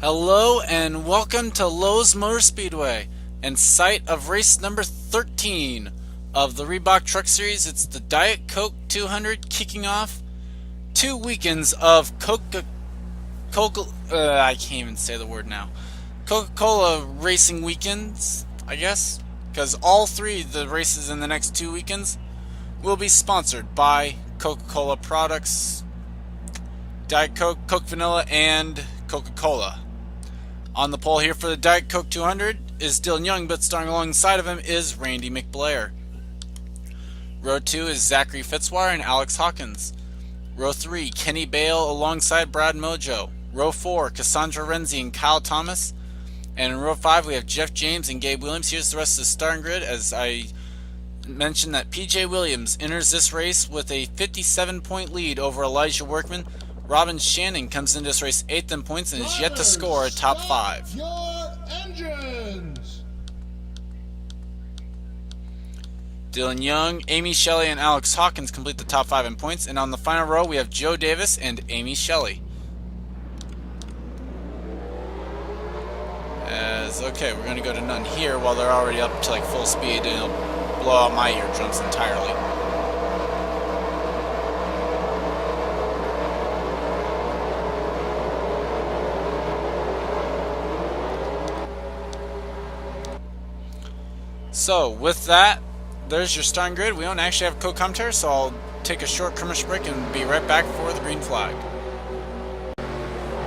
Hello and welcome to Lowe's Motor Speedway and site of race number 13 of the Reebok Truck Series. It's the Diet Coke 200 kicking off 2 weekends of I can't even say the word now. Coca-Cola racing weekends, I guess, because all 3 of the races in the next 2 weekends will be sponsored by Coca-Cola products, Diet Coke, Coke Vanilla, and Coca-Cola. On the pole here for the Diet Coke 200 is Dylan Young, but starting alongside of him is Randy McBlair. Row 2 is Zachary Fitzwater and Alex Hawkins. Row 3, Kenny Bale alongside Brad Mojo. Row 4, Cassandra Renzi and Kyle Thomas. And in row 5, we have Jeff James and Gabe Williams. Here's the rest of the starting grid. As I mentioned, that PJ Williams enters this race with a 57-point lead over Elijah Workman. Robin Shannon comes into this race 8th in points and is yet to score a top 5. Your engines. Dylan Young, Amy Shelley, and Alex Hawkins complete the top 5 in points. And on the final row, we have Joe Davis and Amy Shelley. Okay, we're going to go to none here while they're already up to like full speed, and it'll blow out my eardrums entirely. So, with that, there's your starting grid. We don't actually have co-commentary, so I'll take a short commercial break and be right back for the green flag.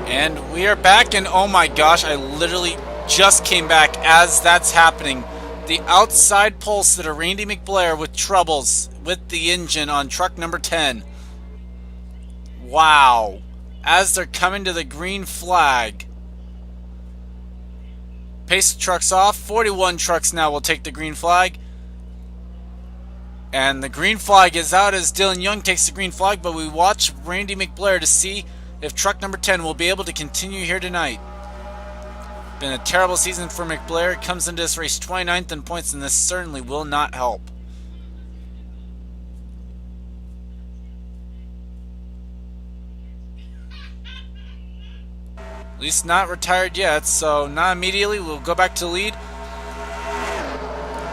And we are back, and oh my gosh, I literally just came back as that's happening. The outside pulse that are Randy McBlair with troubles with the engine on truck number 10. Wow. As they're coming to the green flag. Pace the trucks off. 41 trucks now will take the green flag. And the green flag is out as Dylan Young takes the green flag, but we watch Randy McBlair to see if truck number 10 will be able to continue here tonight. Been a terrible season for McBlair. Comes into this race 29th in points, and this certainly will not help. At least not retired yet, so not immediately. We'll go back to the lead.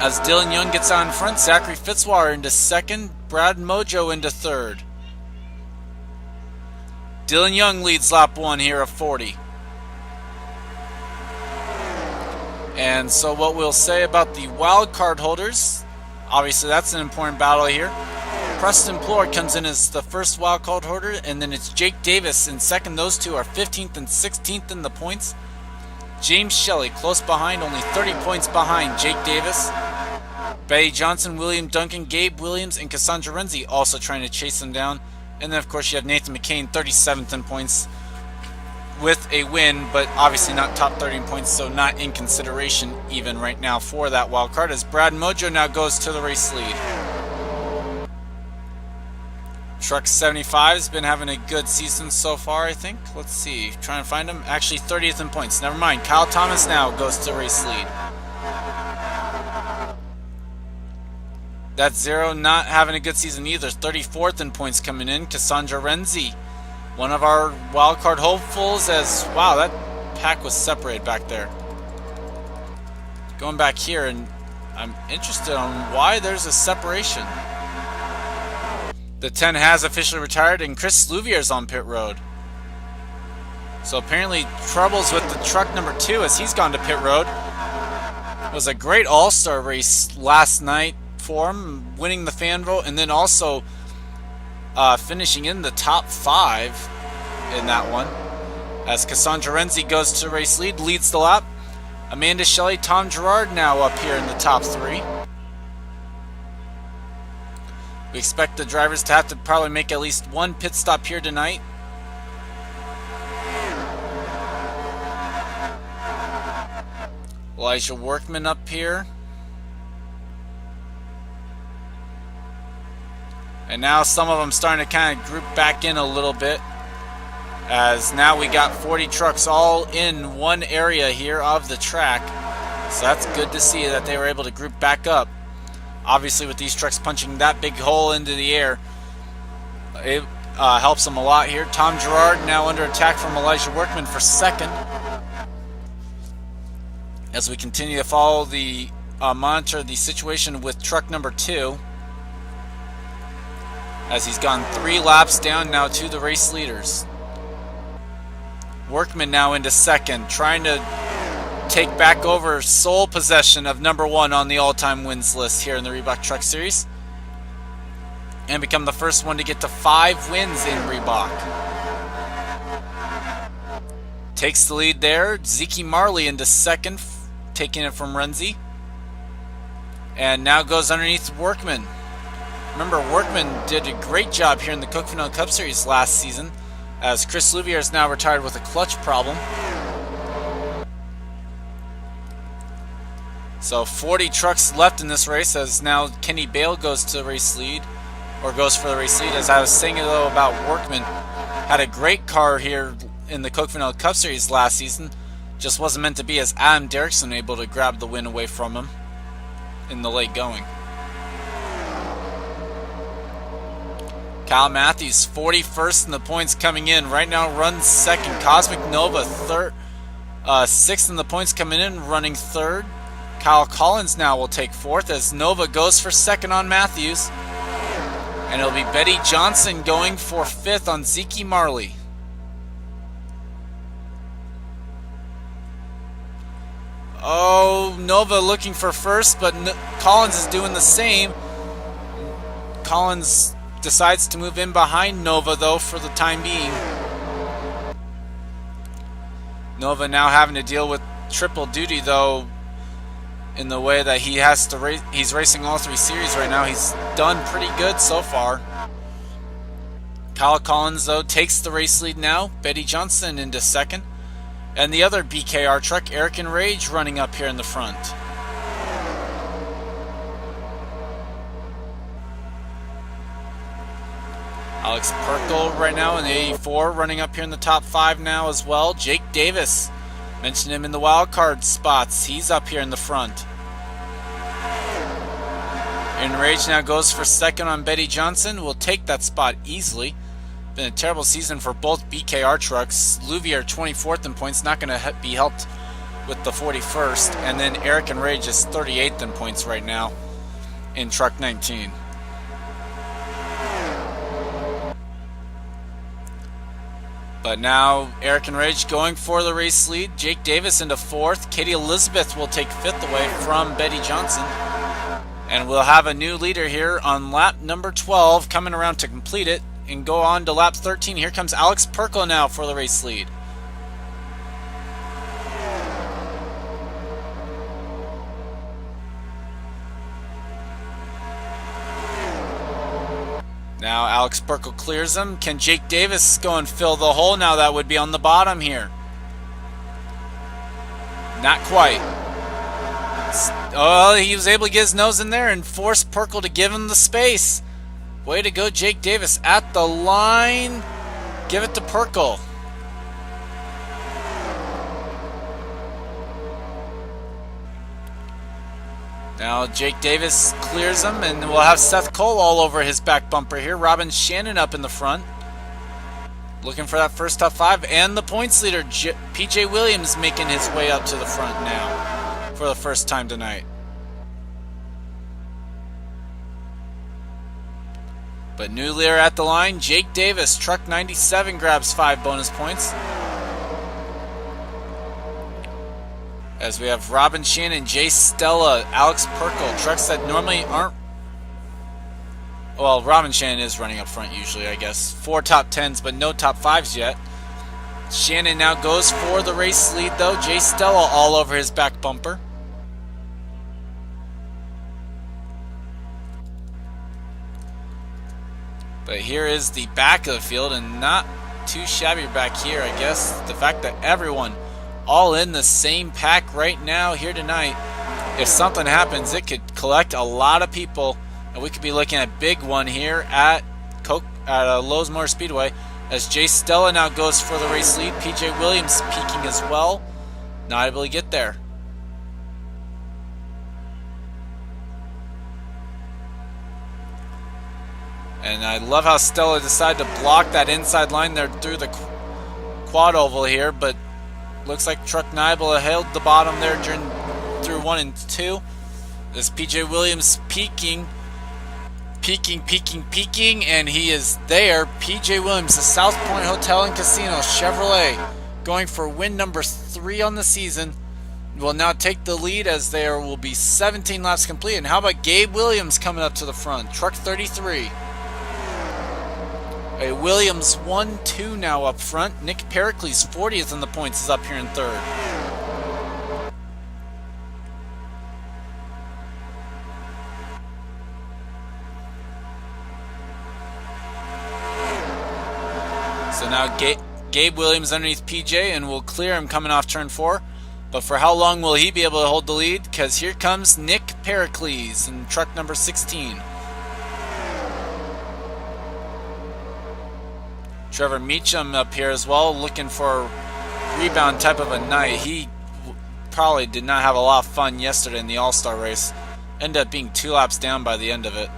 As Dylan Young gets out in front, Zachary Fitzwater into second, Brad Mojo into third. Dylan Young leads lap 1 here of 40. And so what we'll say about the wild card holders, obviously that's an important battle here. Preston Plord comes in as the first wild card holder, and then it's Jake Davis in second. Those two are 15th and 16th in the points. James Shelley close behind, only 30 points behind Jake Davis. Betty Johnson, William Duncan, Gabe Williams, and Cassandra Renzi also trying to chase them down. And then of course you have Nathan McCain, 37th in points with a win, but obviously not top 30 in points, so not in consideration even right now for that wild card, as Brad Mojo now goes to the race lead. Truck 75 has been having a good season so far, I think. Let's see, trying to find him. Actually 30th in points, never mind. Kyle Thomas now goes to race lead. That's Zero not having a good season either, 34th in points coming in. Cassandra Renzi, one of our wildcard hopefuls, as wow, that pack was separated back there. Going back here, and I'm interested on why there's a separation. The 10 has officially retired, and Chris Sluvier's on pit road. So apparently troubles with the truck number 2 as he's gone to pit road. It was a great all-star race last night for him, winning the fan vote, and then also finishing in the top 5 in that one. As Cassandra Renzi goes to race lead, leads the lap. Amanda Shelley, Tom Gerard now up here in the top 3. We expect the drivers to have to probably make at least one pit stop here tonight. Elijah Workman up here. And now some of them starting to kind of group back in a little bit, as now we got 40 trucks all in one area here of the track. So that's good to see that they were able to group back up. Obviously with these trucks punching that big hole into the air, it helps them a lot here. Tom Gerard now under attack from Elijah Workman for second. as we continue to follow the monitor the situation with truck number 2, as he's gone 3 laps down now to the race leaders. Workman now into second, trying to take back over sole possession of number 1 on the all-time wins list here in the Reebok Truck Series, and become the first one to get to 5 wins in Reebok. Takes the lead there. Zeke Marley into second, taking it from Renzi. And now goes underneath Workman. Remember, Workman did a great job here in the Cookville Cup Series last season, as Chris Louvier is now retired with a clutch problem. So 40 trucks left in this race, as now Kenny Bale goes to the race lead, or goes for the race lead. As I was saying though about Workman, had a great car here in the Cookville Cup Series last season, just wasn't meant to be, as Adam Derrickson able to grab the win away from him in the late going. Kyle Matthews, 41st in the points coming in. Right now runs second. Cosmic Nova, sixth in the points coming in, running third. Kyle Collins now will take fourth, as Nova goes for second on Matthews. And it'll be Betty Johnson going for fifth on Zeke Marley. Oh, Nova looking for first, but Collins is doing the same. Collins decides to move in behind Nova, though, for the time being. Nova now having to deal with triple duty, though, in the way that he has to race. He's racing all 3 series right now. He's done pretty good so far. Kyle Collins, though, takes the race lead now. Betty Johnson into second. And the other BKR truck, Eric and Rage, running up here in the front. Alex Perkle right now in the 84, running up here in the top 5 now as well. Jake Davis, mentioned him in the wild card spots. He's up here in the front. And Rage now goes for second on Betty Johnson. Will take that spot easily. Been a terrible season for both BKR trucks. Louvier 24th in points, not going to be helped with the 41st. And then Eric and Rage is 38th in points right now in truck 19. But now Eric and Rage going for the race lead. Jake Davis into fourth. Katie Elizabeth will take fifth away from Betty Johnson. And we'll have a new leader here on lap number 12 coming around to complete it and go on to lap 13. Here comes Alex Perkle now for the race lead. Now Alex Perkle clears him. Can Jake Davis go and fill the hole? Now that would be on the bottom here. Not quite. Oh, he was able to get his nose in there and force Perkle to give him the space. Way to go, Jake Davis at the line. Give it to Perkle. Now Jake Davis clears him, and we'll have Seth Cole all over his back bumper here. Robin Shannon up in the front, looking for that first top 5, and the points leader PJ Williams making his way up to the front now for the first time tonight. But new leader at the line, Jake Davis, truck 97, grabs 5 bonus points. As we have Robin Shannon, Jay Stella, Alex Perkle, trucks that normally aren't. Well, Robin Shannon is running up front usually, I guess. 4 top 10s, but no top 5s yet. Shannon now goes for the race lead, though. Jay Stella all over his back bumper. But here is the back of the field, and not too shabby back here, I guess. The fact that everyone all in the same pack right now here tonight. If something happens, it could collect a lot of people, and we could be looking at a big one here at Lowe's Motor Speedway, as Jay Stella now goes for the race lead. PJ Williams peaking as well, not able to get there. And I love how Stella decided to block that inside line there through the quad oval here, but looks like Truck Nibel held the bottom there during 1 and 2. This PJ Williams peaking, and he is there. PJ Williams, the South Point Hotel and Casino Chevrolet, going for win number 3 on the season, will now take the lead as there will be 17 laps complete. And how about Gabe Williams coming up to the front? Truck 33. A Williams 1-2 now up front. Nick Pericles, 40th in the points, is up here in 3rd. So now Gabe Williams underneath PJ, and we'll clear him coming off turn 4. But for how long will he be able to hold the lead? Because here comes Nick Pericles in truck number 16. Trevor Meacham up here as well, looking for a rebound type of a night. He probably did not have a lot of fun yesterday in the All-Star race. Ended up being 2 laps down by the end of it.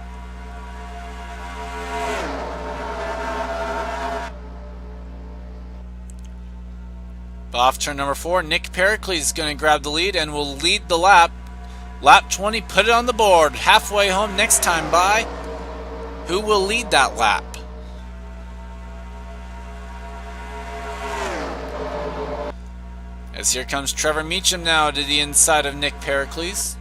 But off turn number 4, Nick Pericles is going to grab the lead and will lead the lap. Lap 20, put it on the board. Halfway home next time by. Who will lead that lap? As here comes Trevor Meacham now to the inside of Nick Pericles.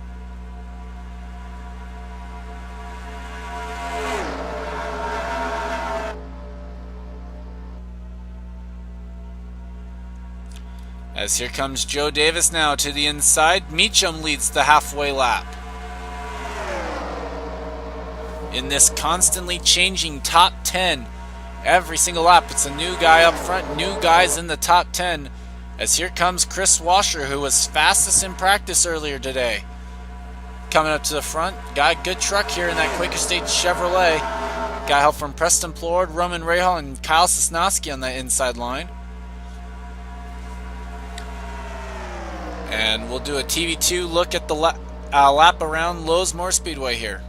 As here comes Joe Davis now to the inside. Meacham leads the halfway lap. In this constantly changing top 10, every single lap it's a new guy up front, new guys in the top 10. As here comes Chris Washer, who was fastest in practice earlier today. Coming up to the front. Got a good truck here in that Quaker State Chevrolet. Got help from Preston Plord, Roman Rahal, and Kyle Sosnowski on the inside line. And we'll do a TV2 look at the lap around Lowesmore Speedway here.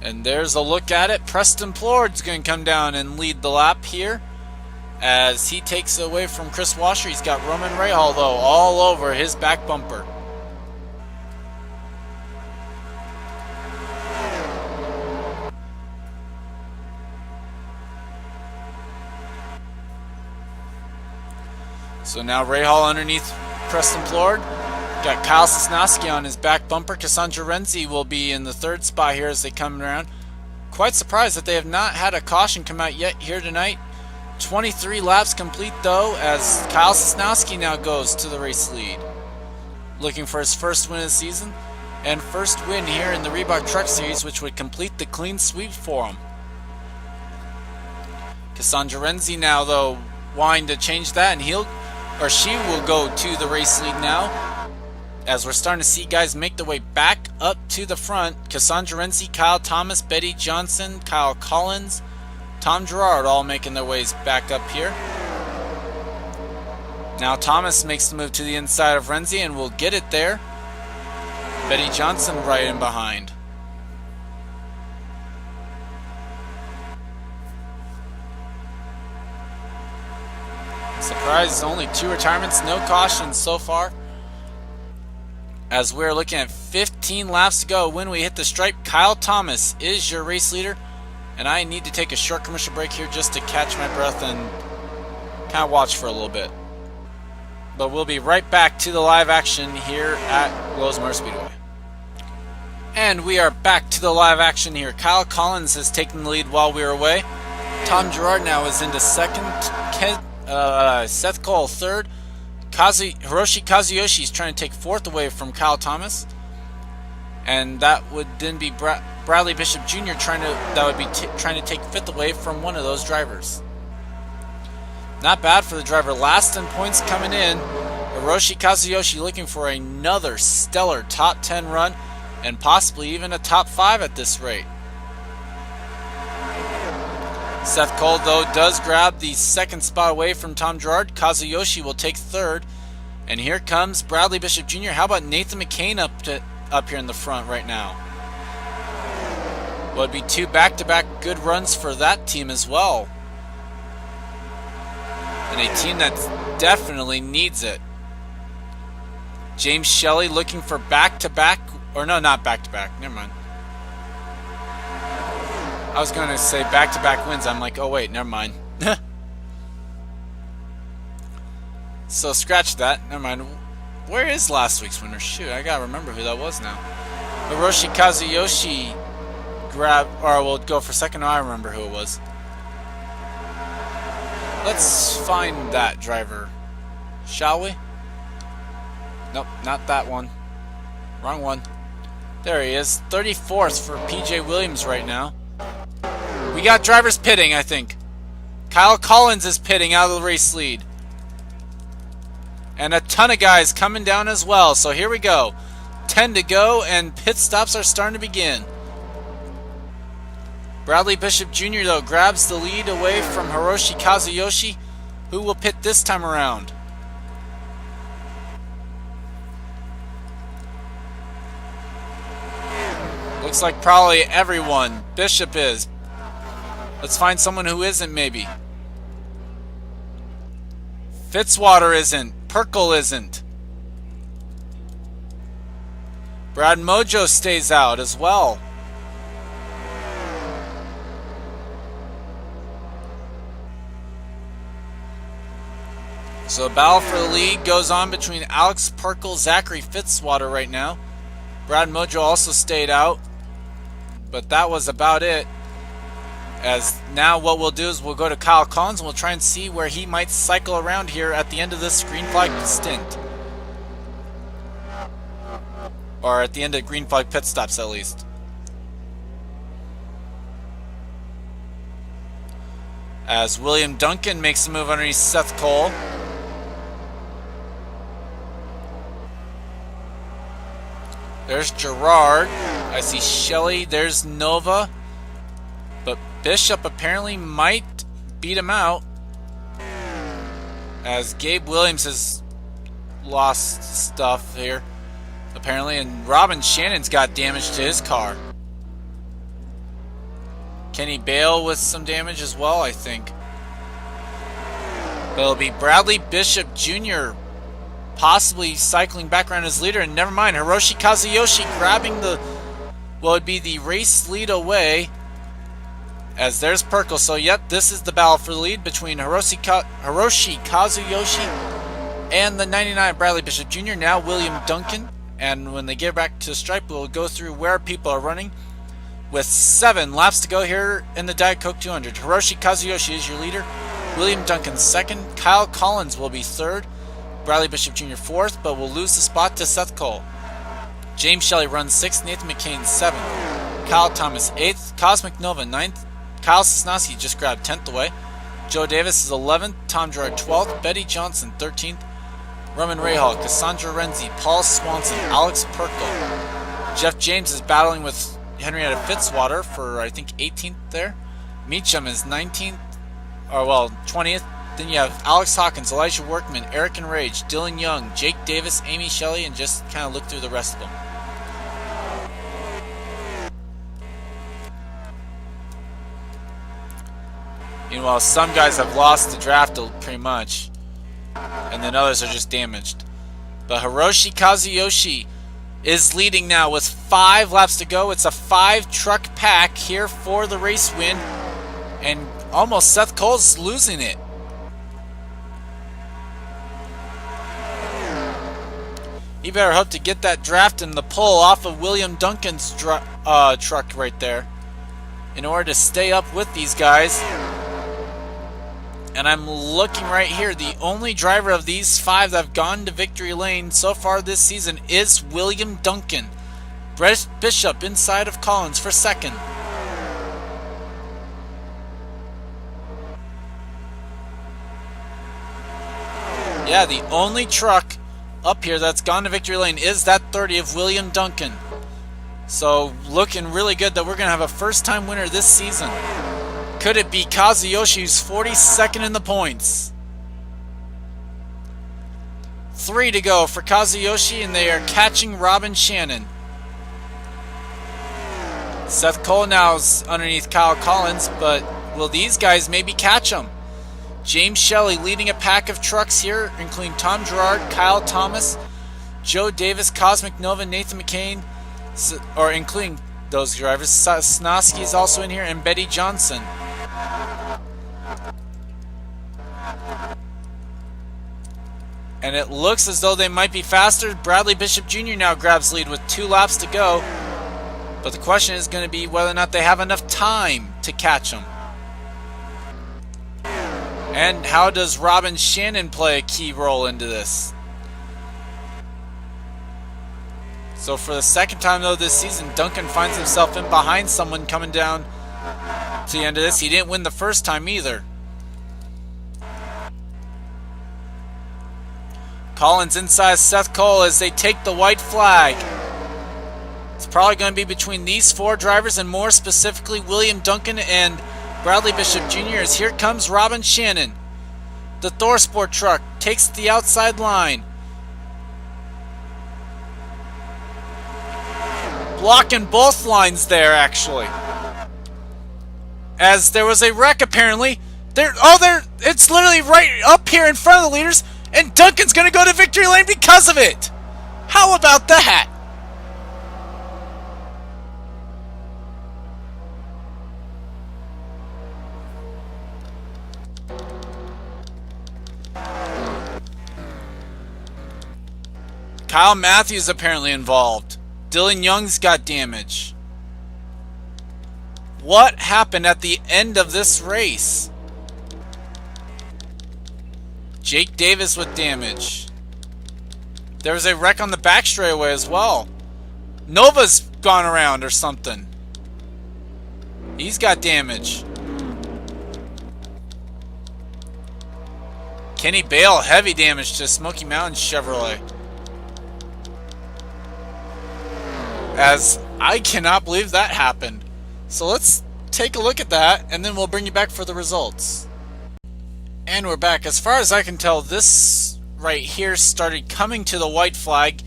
And there's a look at it. Preston Plord's going to come down and lead the lap here as he takes it away from Chris Washer. He's got Roman Rahal, though, all over his back bumper. So now Rahal underneath Preston Plord. Got Kyle Sosnowski on his back bumper. Cassandra Renzi will be in the 3rd spot here as they come around. Quite surprised that they have not had a caution come out yet here tonight. 23 laps complete though, as Kyle Sosnowski now goes to the race lead. Looking for his first win of the season and first win here in the Reebok Truck Series, which would complete the clean sweep for him. Cassandra Renzi now though wanting to change that, and she will go to the race lead now. As we're starting to see guys make their way back up to the front. Cassandra Renzi, Kyle Thomas, Betty Johnson, Kyle Collins, Tom Gerard all making their ways back up here. Now Thomas makes the move to the inside of Renzi and will get it there. Betty Johnson right in behind. Surprise, only 2 retirements, no cautions so far. As we're looking at 15 laps to go when we hit the stripe. Kyle Thomas is your race leader. And I need to take a short commercial break here just to catch my breath and kind of watch for a little bit. But we'll be right back to the live action here at Lowesmore Speedway. And we are back to the live action here. Kyle Collins has taken the lead while we were away. Tom Gerard now is into 2nd. Seth Cole 3rd. Hiroshi Kazuyoshi is trying to take 4th away from Kyle Thomas. And that would then be Bradley Bishop Jr. trying to take 5th away from one of those drivers. Not bad for the driver. Last in points coming in. Hiroshi Kazuyoshi looking for another stellar top 10 run and possibly even a top 5 at this rate. Seth Cole, though, does grab the 2nd spot away from Tom Gerard. Kazuyoshi will take 3rd. And here comes Bradley Bishop Jr. How about Nathan McCain up here in the front right now? Would be 2 back-to-back good runs for that team as well. And a team that definitely needs it. James Shelley looking for back-to-back, or no, not back-to-back, never mind. I was going to say back-to-back wins. I'm like, oh wait, never mind. So scratch that, never mind. Where is last week's winner? Shoot, I gotta remember who that was now. Hiroshi Kazuyoshi we'll go for second. I remember who it was. Let's find that driver, shall we? Nope, not that one. Wrong one. There he is, 34th for PJ Williams right now. We got drivers pitting, I think. Kyle Collins is pitting out of the race lead. And a ton of guys coming down as well. So here we go. 10 to go, and pit stops are starting to begin. Bradley Bishop Jr., though, grabs the lead away from Hiroshi Kazuyoshi, who will pit this time around. Looks like probably everyone. Bishop is. Let's find someone who isn't, maybe. Fitzwater isn't. Perkle isn't. Brad Mojo stays out as well. So the battle for the lead goes on between Alex Perkle, Zachary Fitzwater right now. Brad Mojo also stayed out, but that was about it. As now what we'll do is we'll go to Kyle Collins and we'll try and see where he might cycle around here at the end of this green flag stint. Or at the end of green flag pit stops at least. As William Duncan makes a move underneath Seth Cole. There's Gerard. I see Shelley. There's Nova. But Bishop apparently might beat him out. As Gabe Williams has lost stuff here, apparently. And Robin Shannon's got damage to his car. Kenny Bale with some damage as well, I think. But it'll be Bradley Bishop Jr. possibly cycling back around his leader. And never mind, Hiroshi Kazuyoshi grabbing the, what would be the race lead away. As there's Perkle. So yep, this is the battle for the lead between Hiroshi Kazuyoshi and the 99 Bradley Bishop Jr. Now William Duncan. And when they get back to the stripe, we'll go through where people are running. With 7 laps to go here in the Diet Coke 200. Hiroshi Kazuyoshi is your leader. William Duncan second. Kyle Collins will be third. Bradley Bishop Jr. fourth, but will lose the spot to Seth Cole. James Shelley runs 6th. Nathan McCain 7th. Kyle Thomas 8th. Cosmic Nova 9th. Kyle Sosnowski just grabbed 10th away. Joe Davis is 11th. Tom Gerard 12th. Betty Johnson 13th. Roman Rahal, Cassandra Renzi, Paul Swanson, Alex Perkle. Jeff James is battling with Henrietta Fitzwater for, I think, 18th there. Meacham is 19th, or well, 20th. Then you have Alex Hawkins, Elijah Workman, Eric and Rage, Dylan Young, Jake Davis, Amy Shelley, and just kind of look through the rest of them. Meanwhile, some guys have lost the draft pretty much, and then others are just damaged. But Hiroshi Kazuyoshi is leading now with 5 laps to go. It's a 5-truck pack here for the race win, and almost Seth Cole's losing it. He better hope to get that draft and the pull off of William Duncan's truck right there in order to stay up with these guys. And I'm looking right here. The only driver of these 5 that have gone to victory lane so far this season is William Duncan. Brett Bishop inside of Collins for second. Yeah, the only truck up here that's gone to victory lane is that 30 of William Duncan. So looking really good that we're going to have a first-time winner this season. Could it be Kazuyoshi, who's 42nd in the points? 3 to go for Kazuyoshi, and they are catching Robin Shannon. Seth Cole now is underneath Kyle Collins, but will these guys maybe catch him? James Shelley leading a pack of trucks here, including Tom Gerard, Kyle Thomas, Joe Davis, Cosmic Nova, Nathan McCain, or including those drivers. Snosky is also in here, and Betty Johnson. And it looks as though they might be faster. Bradley Bishop Jr. now grabs lead with 2 laps to go. But the question is going to be whether or not they have enough time to catch him. And how does Robin Shannon play a key role into this? So for the second time though this season, Duncan finds himself in behind someone coming down to the end of this. He didn't win the first time either. Collins inside Seth Cole as they take the white flag. It's probably going to be between these 4 drivers, and more specifically William Duncan and Bradley Bishop Jr. as here comes Robin Shannon. The ThorSport truck takes the outside line. Blocking both lines there, actually. As there was a wreck, apparently. It's literally right up here in front of the leaders, and Duncan's going to go to victory lane because of it. How about that? Kyle Matthews apparently involved. Dylan Young's got damage. What happened at the end of this race? Jake Davis with damage. There was a wreck on the back straightaway as well. Nova's gone around or something. He's got damage. Kenny Bale, heavy damage to Smoky Mountain Chevrolet. As I cannot believe that happened. So let's take a look at that, and then we'll bring you back for the results. And we're back. As far as I can tell, this right here started coming to the white flag.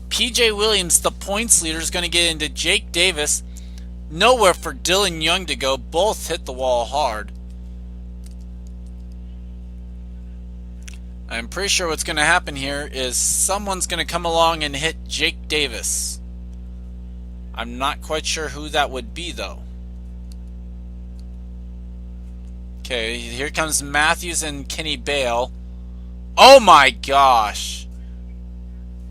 PJ Williams, the points leader, is going to get into Jake Davis. Nowhere for Dylan Young to go. Both hit the wall hard. I'm pretty sure what's going to happen here is someone's going to come along and hit Jake Davis. I'm not quite sure who that would be, though. Okay, here comes Matthews and Kenny Bale. Oh my gosh!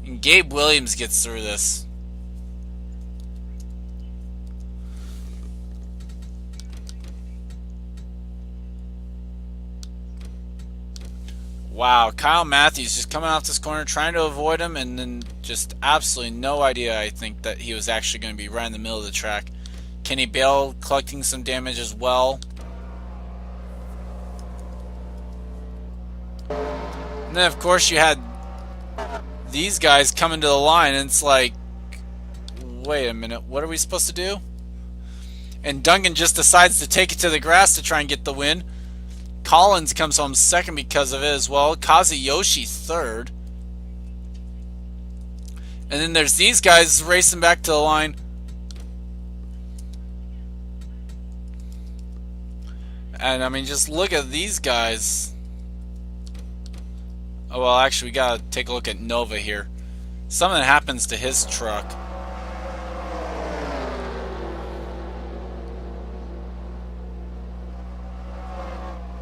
And Gabe Williams gets through this. Wow, Kyle Matthews just coming off this corner, trying to avoid him, and then just absolutely no idea, I think, that he was actually going to be right in the middle of the track. Kenny Bale collecting some damage as well. And then, of course, you had these guys coming to the line, and it's like, wait a minute, what are we supposed to do? And Duncan just decides to take it to the grass to try and get the win. Collins comes home second because of it as well. Kazuyoshi third. And then there's these guys racing back to the line. And I mean, just look at these guys. Oh, well, actually, we gotta take a look at Nova here. Something happens to his truck.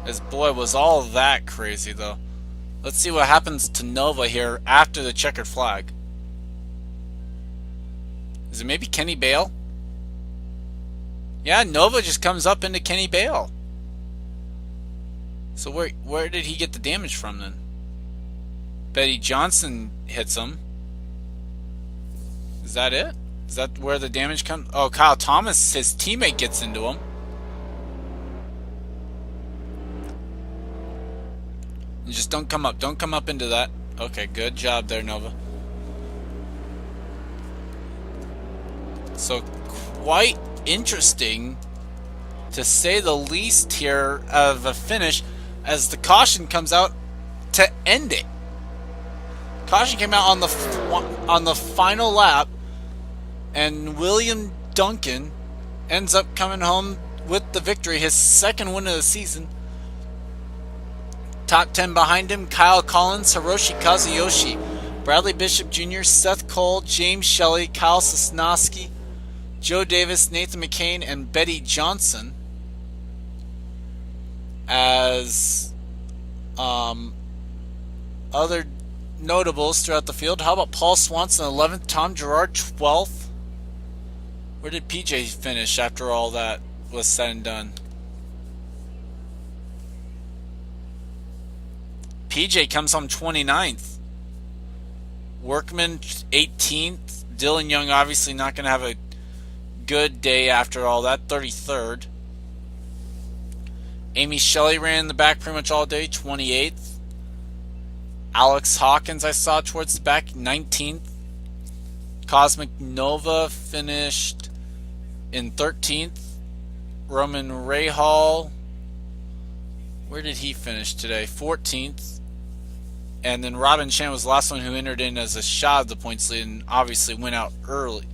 As boy, was all that crazy, though. Let's see what happens to Nova here after the checkered flag. Is it maybe Kenny Bale? Yeah, Nova just comes up into Kenny Bale. So where did he get the damage from then? Betty Johnson hits him. Is that it? Is that where the damage comes? Oh, Kyle Thomas, his teammate, gets into him. You just don't come up. Don't come up into that. Okay, good job there, Nova. So, quite interesting, to say the least, here of a finish, as the caution comes out to end it. Caution came out on the final lap, and William Duncan ends up coming home with the victory, his second win of the season. Top 10 behind him: Kyle Collins, Hiroshi Kazuyoshi, Bradley Bishop Jr., Seth Cole, James Shelley, Kyle Sosnowski, Joe Davis, Nathan McCain, and Betty Johnson. As other notables throughout the field, how about Paul Swanson 11th, Tom Gerard 12th? Where did PJ finish after all that was said and done? PJ comes home 29th. Workman 18th. Dylan Young obviously not going to have a good day after all that, 33rd. Amy Shelley ran in the back pretty much all day, 28th. Alex Hawkins I saw towards the back, 19th. Cosmic Nova finished in 13th. Roman Rahal, where did he finish today? 14th. And then Robin Chan was the last one who entered in as a shot of the points lead and obviously went out early.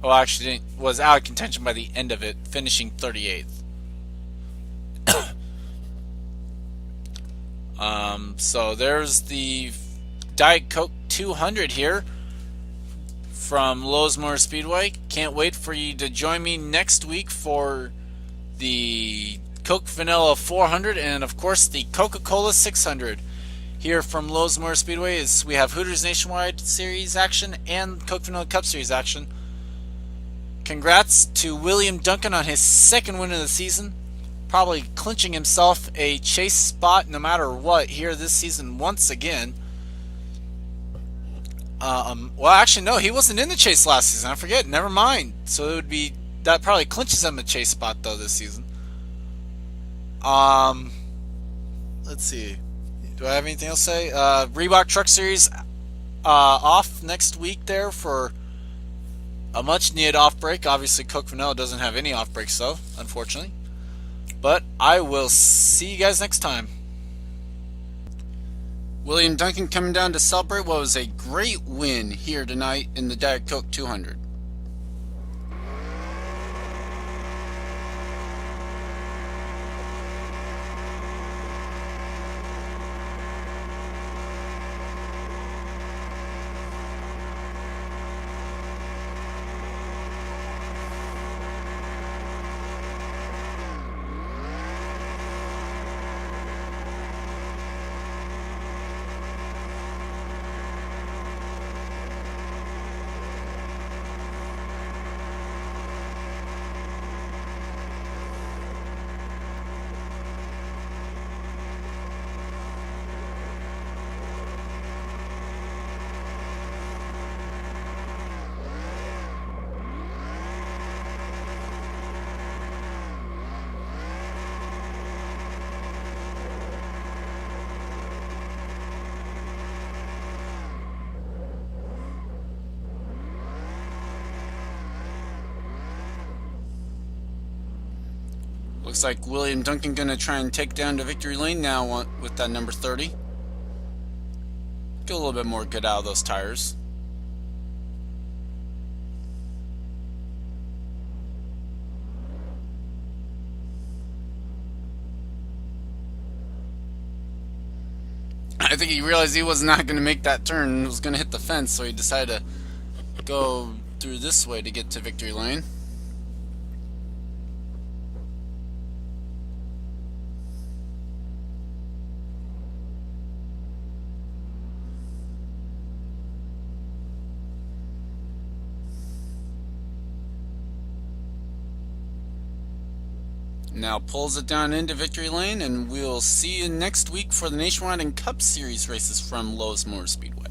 Well, actually was out of contention by the end of it, finishing 38th. So there's the Diet Coke 200 here from Lowesmore Speedway. Can't wait for you to join me next week for the Coke Vanilla 400 and of course the Coca-Cola 600. Here from Lowesmore Speedway is we have Hooters Nationwide Series action and Coke Vanilla Cup Series action. Congrats to William Duncan on his second win of the season, probably clinching himself a chase spot no matter what here this season once again. Well, actually, no, he wasn't in the chase last season. I forget. Never mind. So it would be that probably clinches him a chase spot though this season. Let's see. Do I have anything else to say? Reebok Truck Series off next week there for a much needed off break. Obviously, Coke Vanilla doesn't have any off breaks though, unfortunately. But I will see you guys next time. William Duncan coming down to celebrate what was a great win here tonight in the Diet Coke 200. Looks like William Duncan going to try and take down to victory lane now with that number 30. Get a little bit more good out of those tires. I think he realized he was not going to make that turn and was going to hit the fence, so he decided to go through this way to get to victory lane. Now pulls it down into victory lane, and we'll see you next week for the Nationwide and Cup Series races from Lowesmore Speedway.